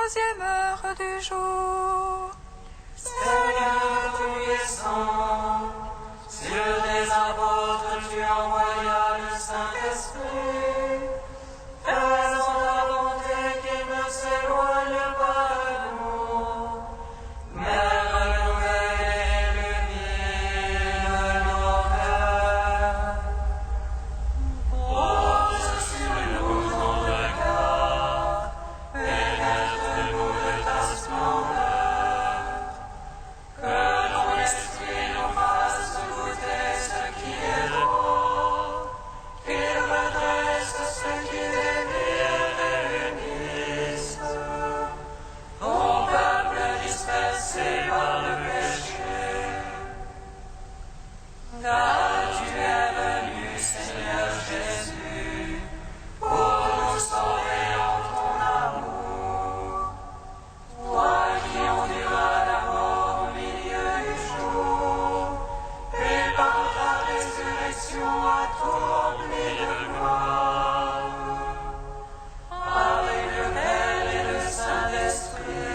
11e heure du jour. Seigneur Tout-Puissant, sur les apôtres tu envoyas le Saint-Esprit, faisant ta volonté qu'il ne s'éloigne pas de nous, mais renouvelle et illumine nos cœurs. Pose sur nous ton regard, pénètre-nous de ta splendeur, que ton esprit nous fasse goûter ce qui est beau, qu'il redresse ce qui dévie et réunisse, ton peuple dispersé par le péché. Car tu es venu, Seigneur Jésus, pour nous sauver en ton amour. Toi qui enduras la mort au milieu du jour, et par ta résurrection as tout rempli de gloire. Avec le Père et le Saint-Esprit,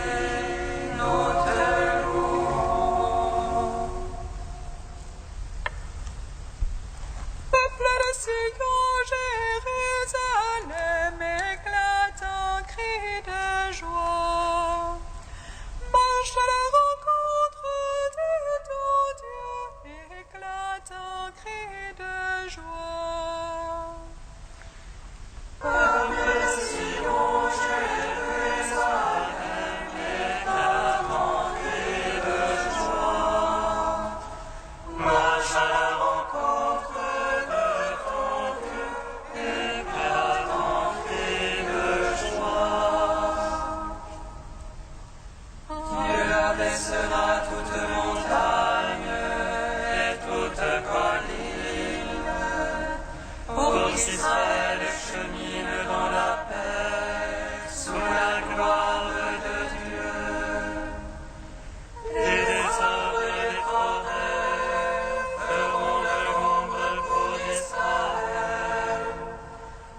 nous te louons. Peuple de Sion, Jérusalem, éclate en cri de joie. Marche à la rencontre de ton Dieu, éclate en cri de joie. Peuple de Sion, Jérusalem, éclate en cri de joie. Marche à la rencontre de ton Dieu, éclate en cri de joie. Dieu abaissera toute montagne et toute colline, pour qu'Israël chemine dans la paix, sous la gloire de Dieu. Et des arbres et des forêts feront de l'ombre pour Israël.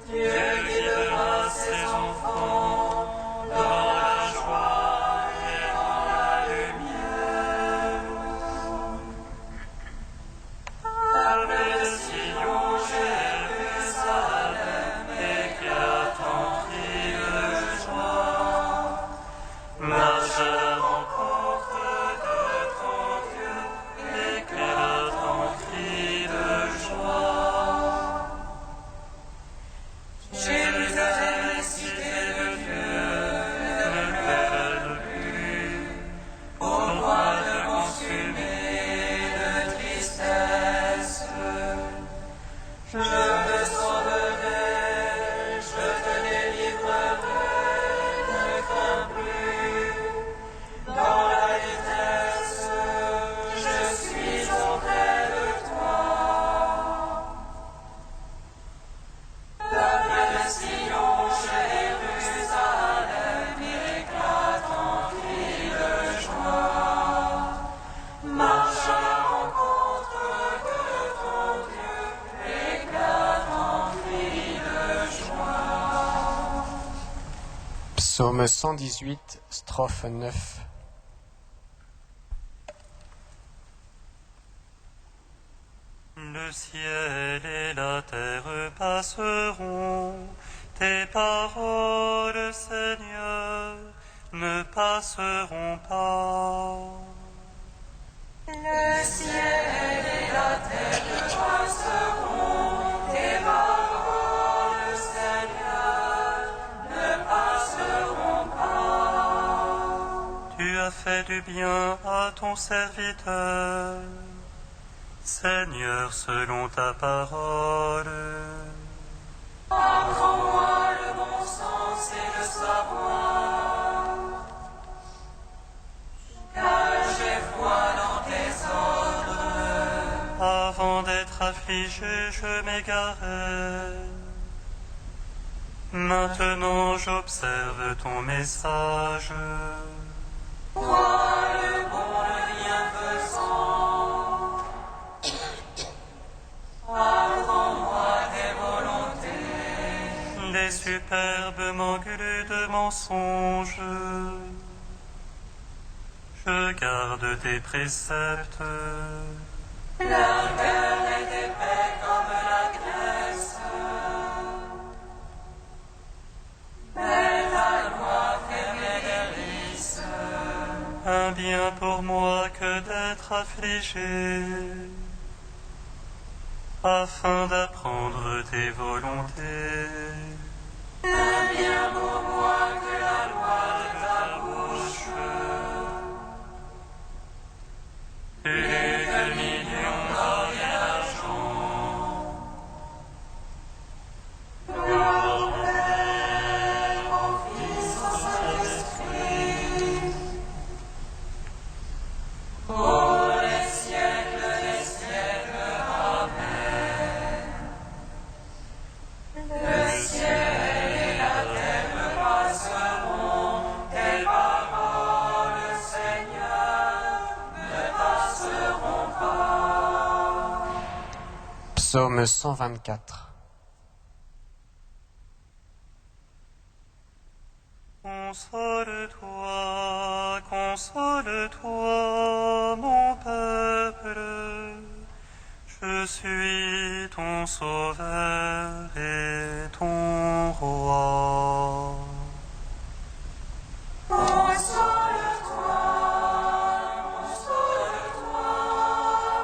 Dieu guidera ses enfants dans la joie et dans la lumière. Peuple de Sion, Jérusalem, éclate en cri de joie. Marche à la rencontre de ton Dieu, éclate en cri de joie. Jérusalem est cité de Dieu, ne perd plus. Pourquoi te consumer de tristesse? Je te sauverai, je te délivrerai, ne crains plus. Dans la détresse, je suis auprès de toi. Peuple de Sion, Jérusalem, éclate en cri de joie. Marche à la rencontre de ton Dieu, éclate en cri de joie. Psaume 118, strophe 9. Le ciel et la terre passeront, tes paroles, Seigneur, ne passeront pas. Le ciel et la terre passeront, tes paroles, Seigneur, ne passeront pas. Tu as fait du bien à ton serviteur, Seigneur, selon ta parole. Apprends-moi le bon sens et le savoir, car j'ai foi dans tes ordres. Avant d'être affligé, je m'égarais. Maintenant, j'observe ton message. Toi, le bon, le bienfaisant, apprends-moi tes volontés. Les superbes m'engulent de mensonges. Je garde tes préceptes. Leur cœur est épais comme la graisse. Mais ta loi fait mes délices. Un bien pour moi que d'être affligé, afin d'apprendre tes volontés. Un bien pour moi que la loi de ta bouche. Plus de millions d'or et d'argent. Gloire au Père, au Fils, au Saint-Esprit. Pour les siècles des siècles. Amen. Le ciel et la terre passeront, tes paroles, Seigneur, ne passeront pas. Psaume 124. Console-toi, mon peuple. Je suis ton sauveur et ton roi. Console-toi,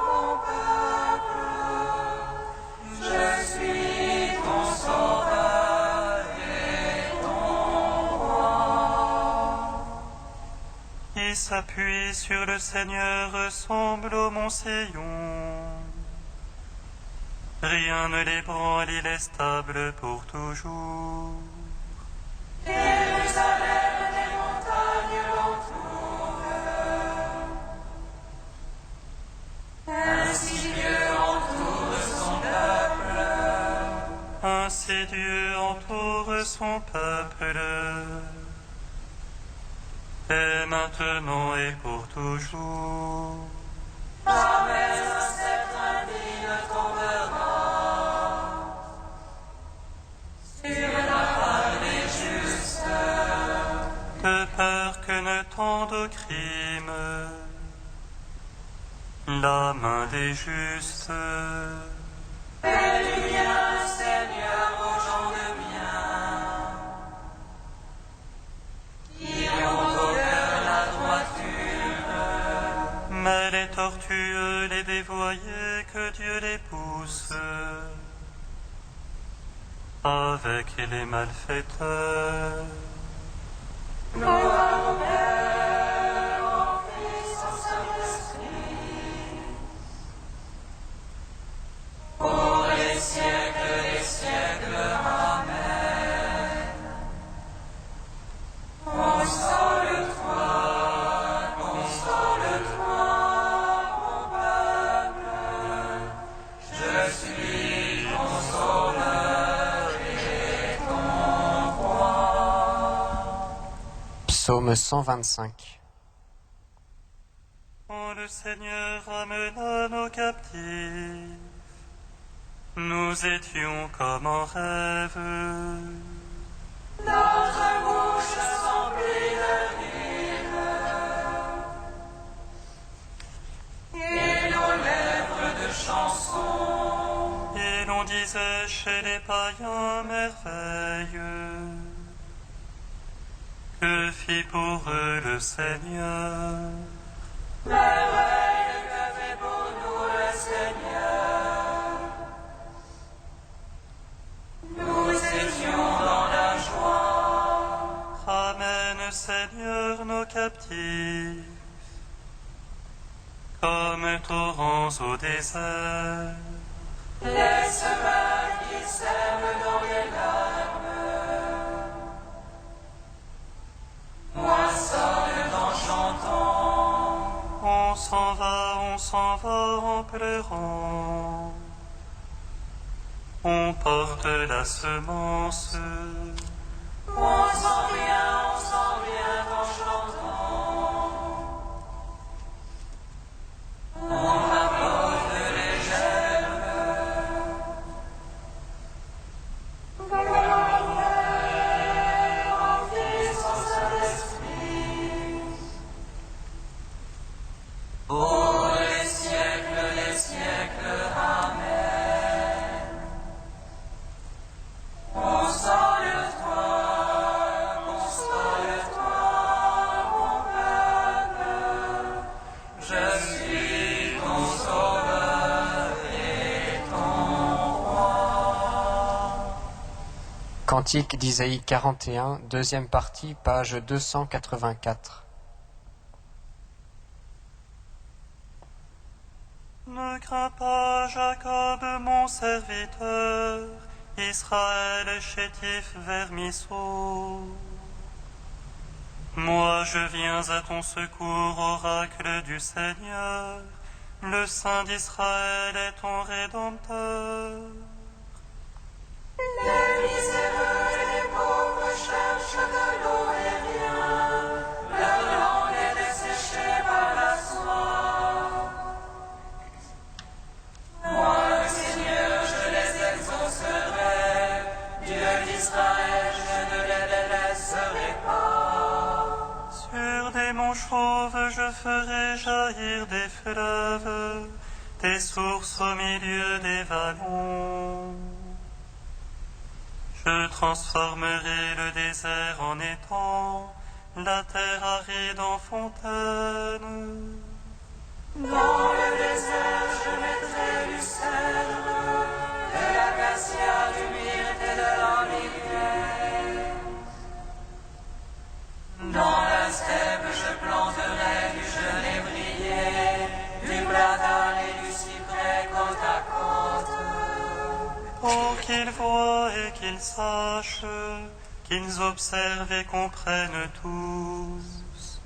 mon peuple. Je suis ton sauveur et ton roi. Qui s'appuie sur le Seigneur ressemble au mont Sion. Rien ne l'ébranle, il est stable pour toujours. Jérusalem, les montagnes l'entourent. Ainsi Dieu entoure son peuple. Ainsi Dieu entoure son peuple, et maintenant et pour toujours. Jamais un sceptre indigne ne tombera sur la part des justes. De peur que ne tende au crime la main des justes. Fais du bien, Seigneur, aux gens de bien, qui ont au cœur la droiture. Mais les tortueux, les dévoyés, que Dieu les pousse avec les malfaiteurs. Gloire au Père, au Fils, au Saint-Esprit. Pour les siècles des siècles. Amen. Console-toi, mon peuple. Je suis ton sauveur et ton roi. Psaume 125. Quand le Seigneur amena nos captifs, nous étions comme en rêve. Notre bouche s'emplit de rires et nos lèvres de chansons. Et l'on disait chez les païens merveille. Que fit pour eux le Seigneur? Merveille que fait pour nous le Seigneur. Nous étions dans la joie. Ramène, Seigneur, nos captifs, comme torrents au désert. Les semaines qui sèment dans les larmes moissonnent en chantant. On s'en va en pleurant. On porte la semence. On s'en vient en chantant. On rapporte les germes. Gloire au Père, au Fils, au Saint-Esprit. Cantique d'Isaïe 41, deuxième partie, page 284. Ne crains pas, Jacob, mon serviteur, Israël chétif vermisseau. Moi je viens à ton secours, oracle du Seigneur, le Saint d'Israël est ton Rédempteur. Les miséreux et les pauvres cherchent de l'eau et rien, leur langue est desséchée par la soif. Moi, le Seigneur, je les exaucerai, Dieu d'Israël, je ne les délaisserai pas. Sur des monts chauves je ferai jaillir des fleuves, des sources au milieu des vallons. Je transformerai le désert en étang, la terre aride en fontaine. Dans le désert, je mettrai du cèdre, de l'acacia, du myrte et de l'olivier. Dans la steppe, je planterai du genévrier, du platane et du cyprès côte à côte. Pour qu'ils voient et qu'ils sachent, qu'ils observent et comprennent tous,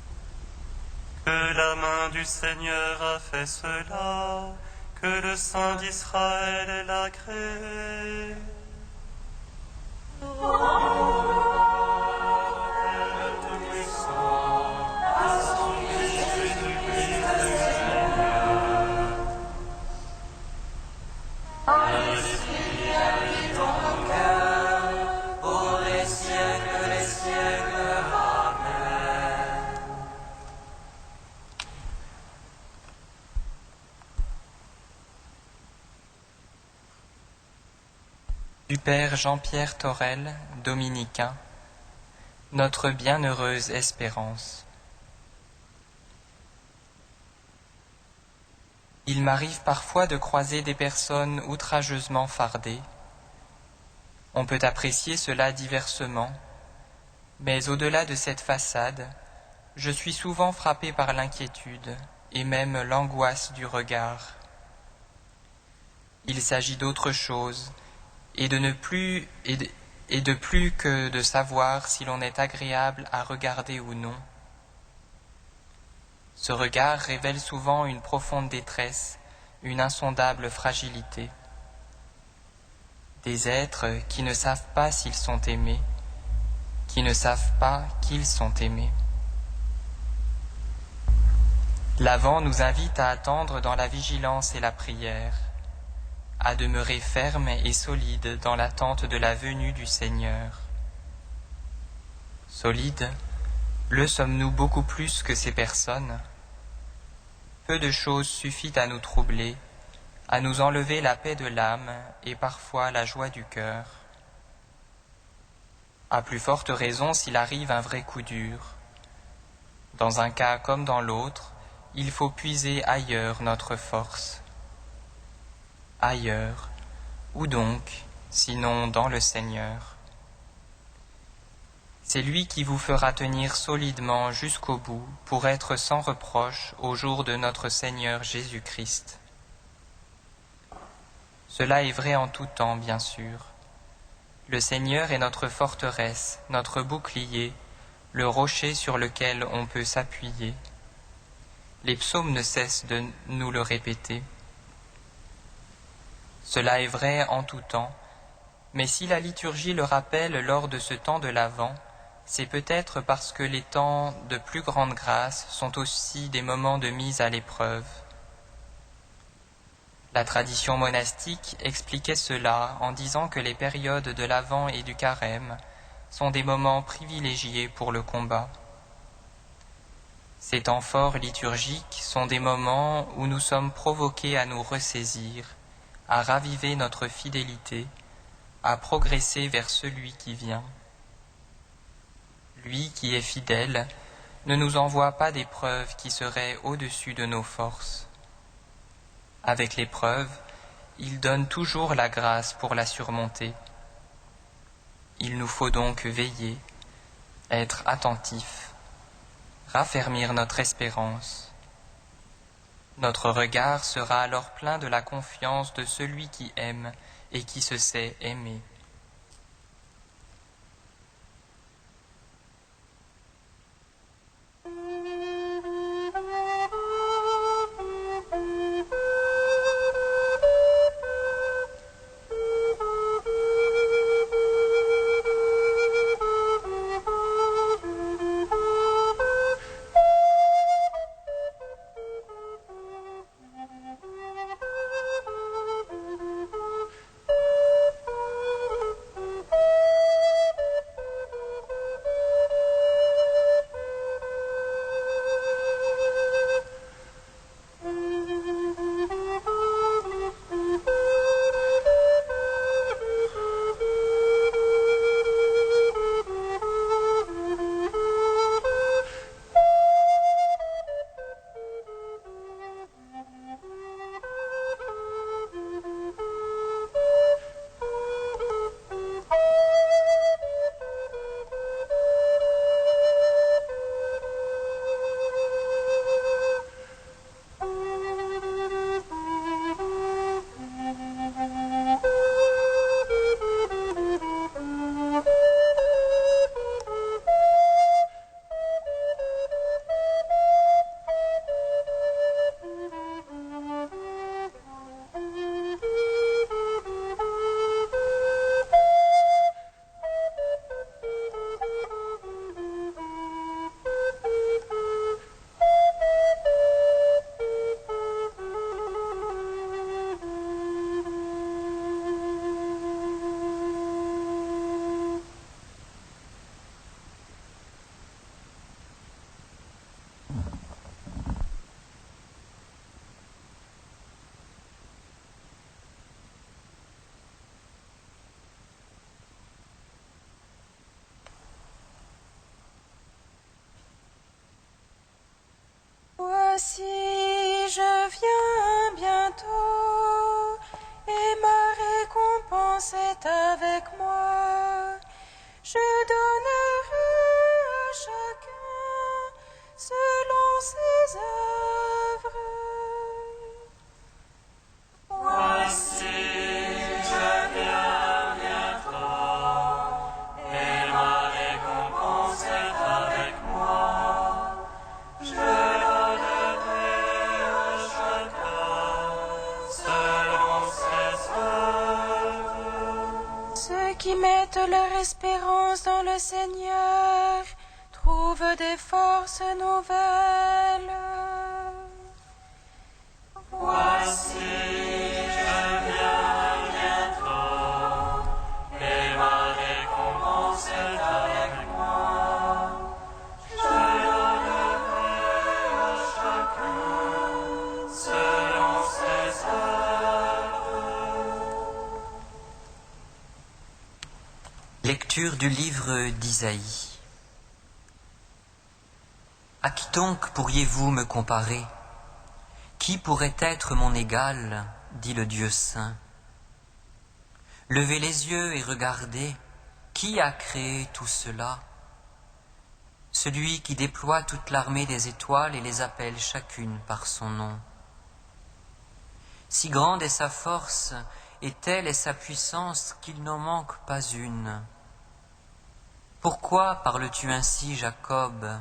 que la main du Seigneur a fait cela, que le Saint d'Israël l'a créé. Pour les siècles des siècles. Amen. Du Père Jean-Pierre Torel, dominicain, notre bienheureuse espérance. Il m'arrive parfois de croiser des personnes outrageusement fardées. On peut apprécier cela diversement, mais au-delà de cette façade, je suis souvent frappé par l'inquiétude et même l'angoisse du regard. Il s'agit d'autre chose, et de plus que de savoir si l'on est agréable à regarder ou non. Ce regard révèle souvent une profonde détresse, une insondable fragilité. Des êtres qui ne savent pas s'ils sont aimés, qui ne savent pas qu'ils sont aimés. L'Avent nous invite à attendre dans la vigilance et la prière, à demeurer ferme et solide dans l'attente de la venue du Seigneur. Solide, le sommes-nous beaucoup plus que ces personnes? Peu de choses suffit à nous troubler, à nous enlever la paix de l'âme et parfois la joie du cœur. À plus forte raison s'il arrive un vrai coup dur. Dans un cas comme dans l'autre, il faut puiser ailleurs notre force. Ailleurs, où donc, sinon dans le Seigneur? C'est lui qui vous fera tenir solidement jusqu'au bout pour être sans reproche au jour de notre Seigneur Jésus-Christ. Cela est vrai en tout temps, bien sûr. Le Seigneur est notre forteresse, notre bouclier, le rocher sur lequel on peut s'appuyer. Les psaumes ne cessent de nous le répéter. Cela est vrai en tout temps, mais si la liturgie le rappelle lors de ce temps de l'Avent, c'est peut-être parce que les temps de plus grande grâce sont aussi des moments de mise à l'épreuve. La tradition monastique expliquait cela en disant que les périodes de l'Avent et du Carême sont des moments privilégiés pour le combat. Ces temps forts liturgiques sont des moments où nous sommes provoqués à nous ressaisir, à raviver notre fidélité, à progresser vers celui qui vient. Lui qui est fidèle ne nous envoie pas d'épreuves qui seraient au-dessus de nos forces. Avec l'épreuve, il donne toujours la grâce pour la surmonter. Il nous faut donc veiller, être attentifs, raffermir notre espérance. Notre regard sera alors plein de la confiance de celui qui aime et qui se sait aimer. Voici, je viens bientôt, et ma récompense est avec moi. Je donnerai à chacun selon ses œuvres. Voici, je viens bientôt, et ma récompense est avec moi. Je donnerai à chacun selon ses œuvres. Ceux qui mettent leur espérance dans le Seigneur trouvent des forces nouvelles. Voici, je viens bientôt, et ma récompense est avec moi. Je donnerai à chacun selon ses œuvres. Lecture du livre d'Isaïe. À qui donc pourriez-vous me comparer ? Qui pourrait être mon égal, dit le Dieu saint. Levez les yeux et regardez, qui a créé tout cela ? Celui qui déploie toute l'armée des étoiles et les appelle chacune par son nom. Si grande est sa force, et telle est sa puissance qu'il n'en manque pas une. Pourquoi parles-tu ainsi, Jacob ?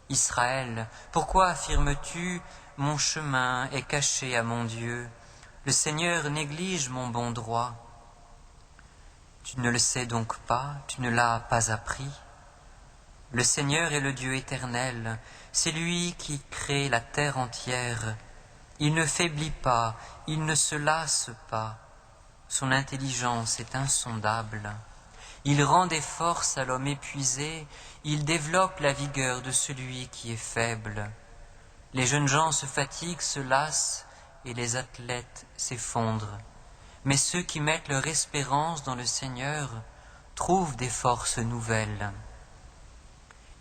Israël, pourquoi affirmes-tu « Mon chemin est caché à mon Dieu, le Seigneur néglige mon bon droit ». Tu ne le sais donc pas, tu ne l'as pas appris. Le Seigneur est le Dieu éternel, c'est lui qui crée la terre entière. Il ne faiblit pas, il ne se lasse pas. Son intelligence est insondable. Il rend des forces à l'homme épuisé, il développe la vigueur de celui qui est faible. Les jeunes gens se fatiguent, se lassent, et les athlètes s'effondrent. Mais ceux qui mettent leur espérance dans le Seigneur trouvent des forces nouvelles.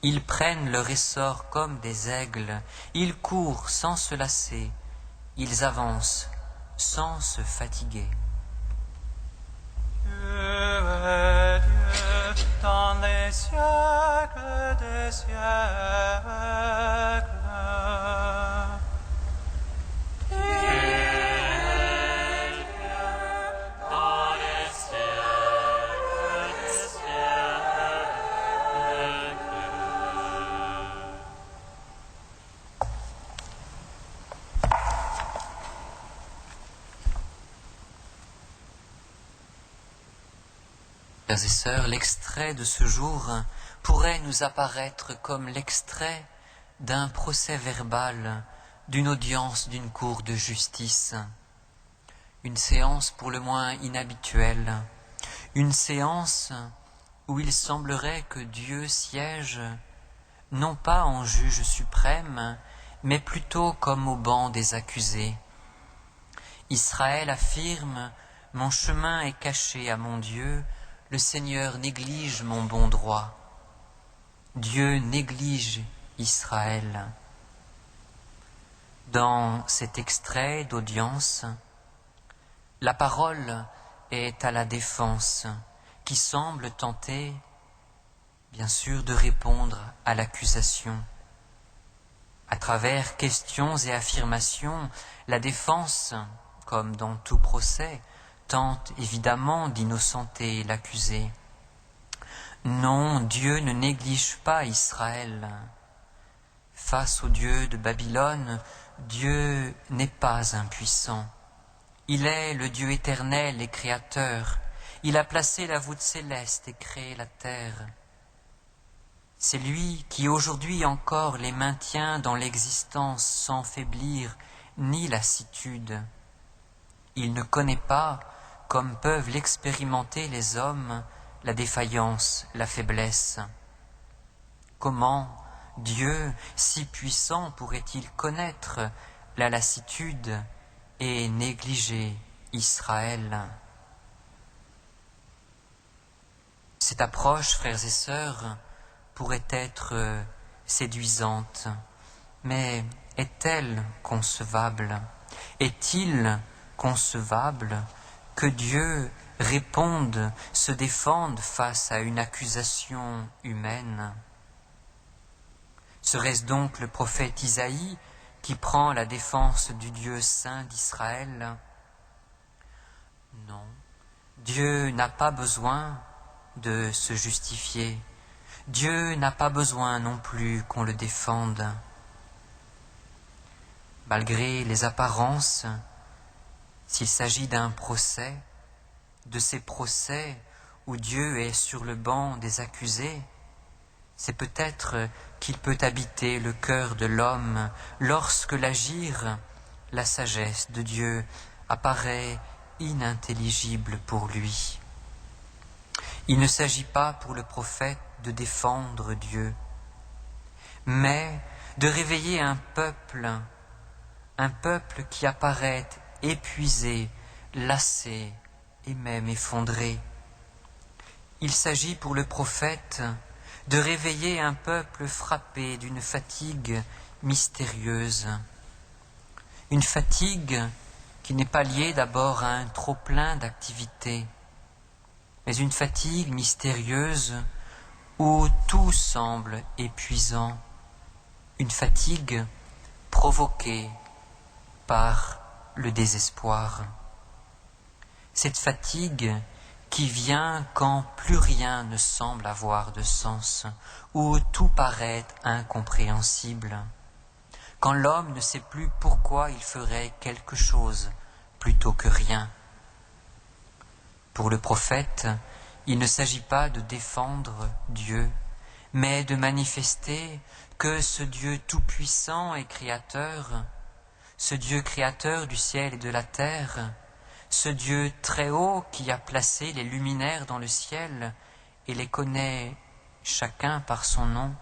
Ils prennent leur essor comme des aigles, ils courent sans se lasser, ils avancent sans se fatiguer. Dieu est Dieu. dans les siècles des siècles. Frères et sœurs, l'extrait de ce jour pourrait nous apparaître comme l'extrait d'un procès verbal, d'une audience d'une cour de justice. Une séance pour le moins inhabituelle, une séance où il semblerait que Dieu siège non pas en juge suprême, mais plutôt comme au banc des accusés. Israël affirme « Mon chemin est caché à mon Dieu », le Seigneur néglige mon bon droit. Dieu néglige Israël. Dans cet extrait d'audience, la parole est à la défense qui semble tenter, bien sûr, de répondre à l'accusation. À travers questions et affirmations, la défense, comme dans tout procès, tente évidemment d'innocenter l'accusé. Non, Dieu ne néglige pas Israël. Face au Dieu de Babylone, Dieu n'est pas impuissant. Il est le Dieu éternel et créateur. Il a placé la voûte céleste et créé la terre. C'est lui qui aujourd'hui encore les maintient dans l'existence sans faiblir ni lassitude. Il ne connaît pas, comme peuvent l'expérimenter les hommes, la défaillance, la faiblesse. Comment Dieu, si puissant, pourrait-il connaître la lassitude et négliger Israël? Cette approche, frères et sœurs, pourrait être séduisante, mais est-elle concevable? Est-il concevable que Dieu réponde, se défende face à une accusation humaine? Serait-ce donc le prophète Isaïe qui prend la défense du Dieu saint d'Israël? Non, Dieu n'a pas besoin de se justifier. Dieu n'a pas besoin non plus qu'on le défende. Malgré les apparences, s'il s'agit d'un procès, de ces procès où Dieu est sur le banc des accusés, c'est peut-être qu'il peut habiter le cœur de l'homme lorsque l'agir, la sagesse de Dieu apparaît inintelligible pour lui. Il ne s'agit pas pour le prophète de défendre Dieu, mais de réveiller un peuple qui apparaît épuisé, lassé et même effondré. Il s'agit pour le prophète de réveiller un peuple frappé d'une fatigue mystérieuse. Une fatigue qui n'est pas liée d'abord à un trop-plein d'activité, mais une fatigue mystérieuse où tout semble épuisant, une fatigue provoquée par le désespoir. Cette fatigue qui vient quand plus rien ne semble avoir de sens, où tout paraît incompréhensible, quand l'homme ne sait plus pourquoi il ferait quelque chose plutôt que rien. Pour le prophète, il ne s'agit pas de défendre Dieu, mais de manifester que ce Dieu tout-puissant et créateur, ce Dieu créateur du ciel et de la terre, ce Dieu très haut qui a placé les luminaires dans le ciel et les connaît chacun par son nom,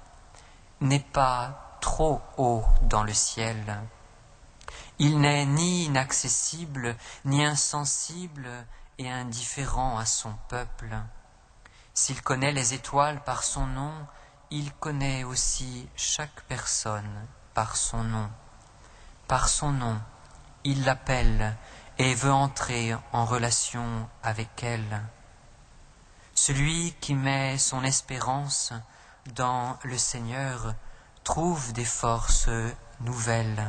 n'est pas trop haut dans le ciel. Il n'est ni inaccessible, ni insensible et indifférent à son peuple. S'il connaît les étoiles par son nom, il connaît aussi chaque personne par son nom. Par son nom, il l'appelle et veut entrer en relation avec elle. Celui qui met son espérance dans le Seigneur trouve des forces nouvelles.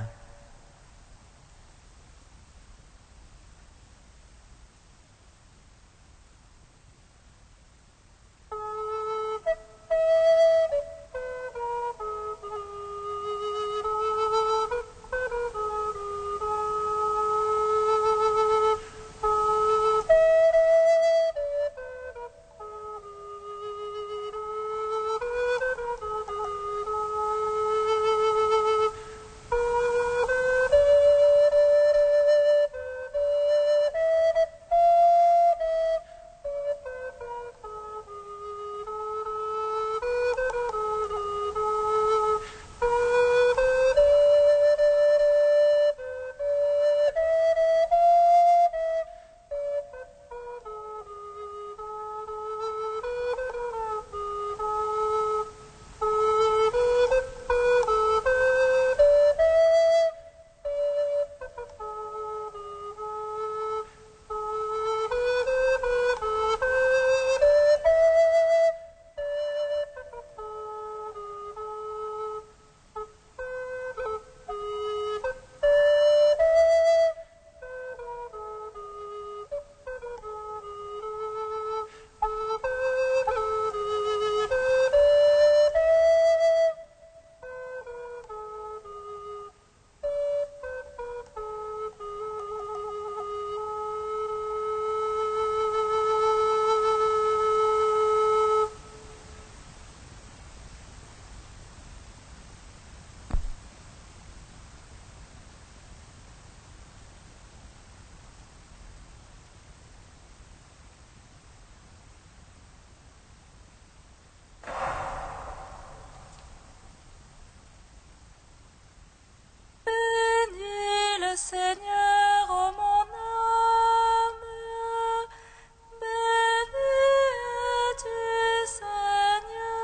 Seigneur, ô mon âme, béni es-tu, Seigneur.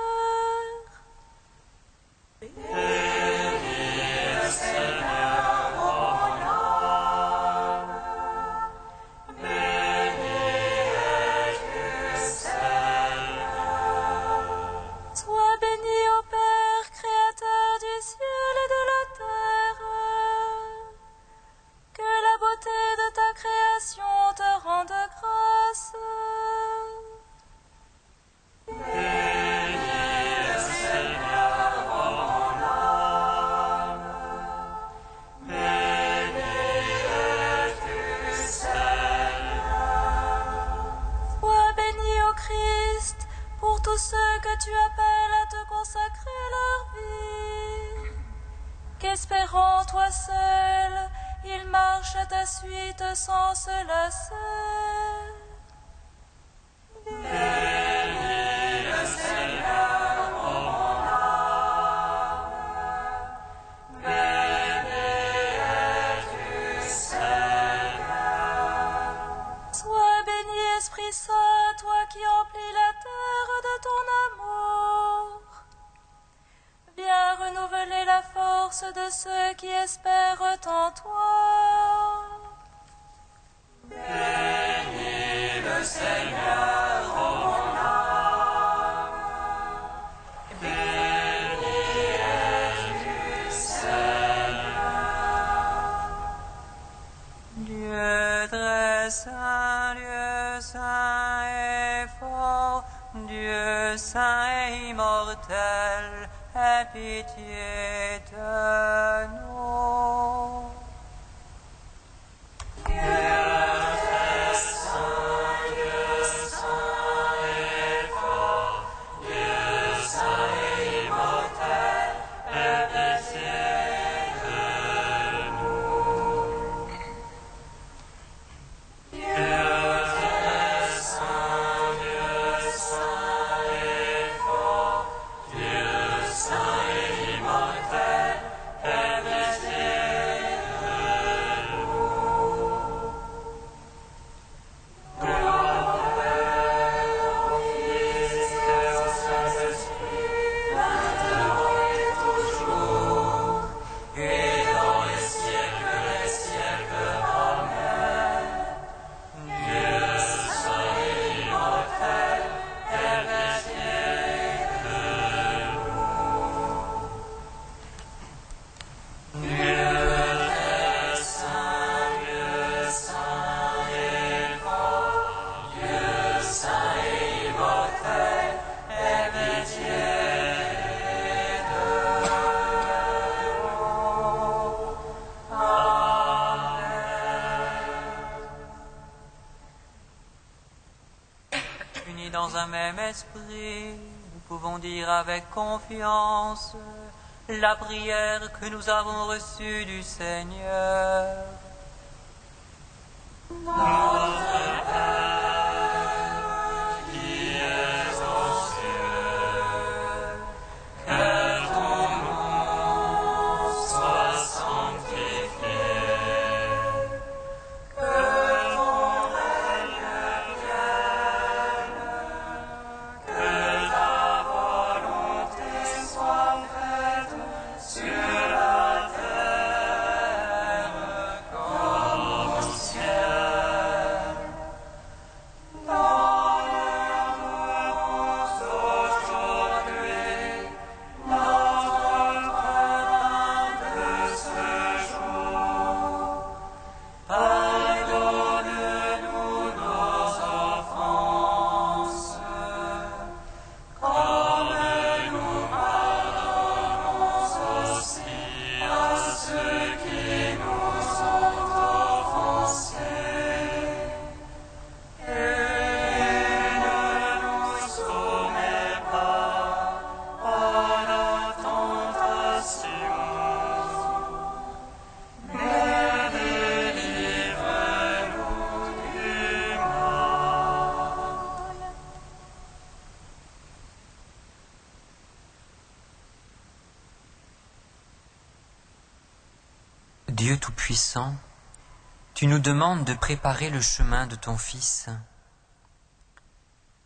Sois béni, ô Père, Créateur du ciel et de la terre. Que la beauté de ta création te rende grâce. Sois béni, ô Christ, pour tous ceux que tu appelles à te consacrer leur vie. Qu'espérant toi seul, ils marchent à ta suite sans se lasser. Sois béni, Esprit Saint, toi qui emplis la terre de ton amour. Viens renouveler la force de ceux qui espèrent en toi. Dieu très saint et fort, Dieu saint et immortel, aie pitié de nous. Saint et immortel, aie pitié même esprit, nous pouvons dire avec confiance la prière que nous avons reçue du Seigneur. Notre Père, qui es aux cieux, que ton nom soit sanctifié, que ton règne vienne, que ta volonté soit faite sur la terre comme au ciel. Donne-nous aujourd'hui notre pain de ce jour. Pardonne-nous nos offenses, comme nous pardonnons aussi à ceux qui nous ont offensés. Et ne nous soumets pas à la tentation, mais délivre-nous du mal. Dieu Tout-Puissant, tu nous demandes de préparer le chemin de ton Fils.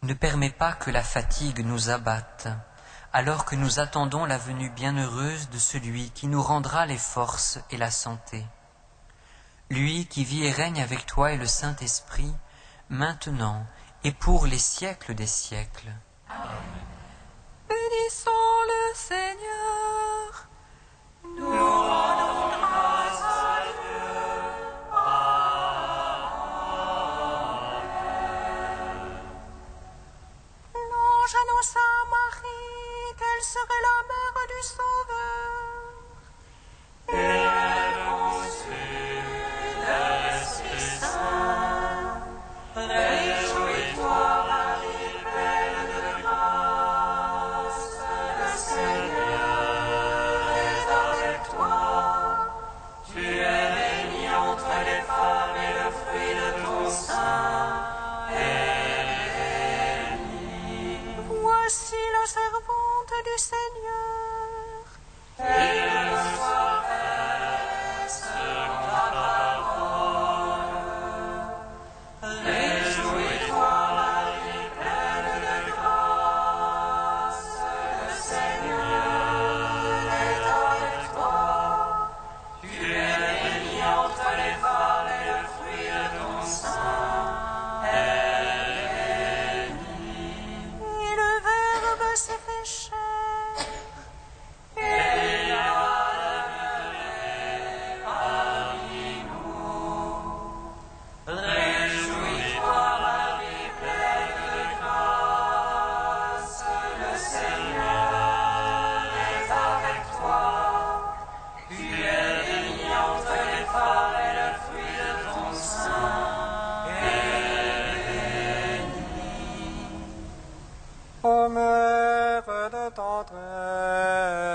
Ne permets pas que la fatigue nous abatte, alors que nous attendons la venue bienheureuse de celui qui nous rendra les forces et la santé. Lui qui vit et règne avec toi et le Saint-Esprit, maintenant et pour les siècles des siècles. Bénissons le Seigneur. Nous rendons grâce à Dieu. L'ange annonça à Marie qu'elle serait la mère du Sauveur. Et elle conçut l'Esprit Saint. Réjouis-toi, Marie, pleine de grâce, le Seigneur est avec toi. Tu es bénie entre les femmes et le fruit de ton sein est béni. Voici la servante du Seigneur. Qu'il me soit fait selon ta parole. Réjouis-toi, Marie, pleine de grâce, le Seigneur est avec toi. Tu es bénie entre les femmes et le fruit de ton sein est béni. Et le Verbe s'est fait chair. Et il a demeuré parmi nous. Réjouis-toi, Marie, pleine de grâce, le Seigneur est avec toi. Tu es bénie entre les femmes et le fruit de ton sein est béni. Ô mère de tendresse,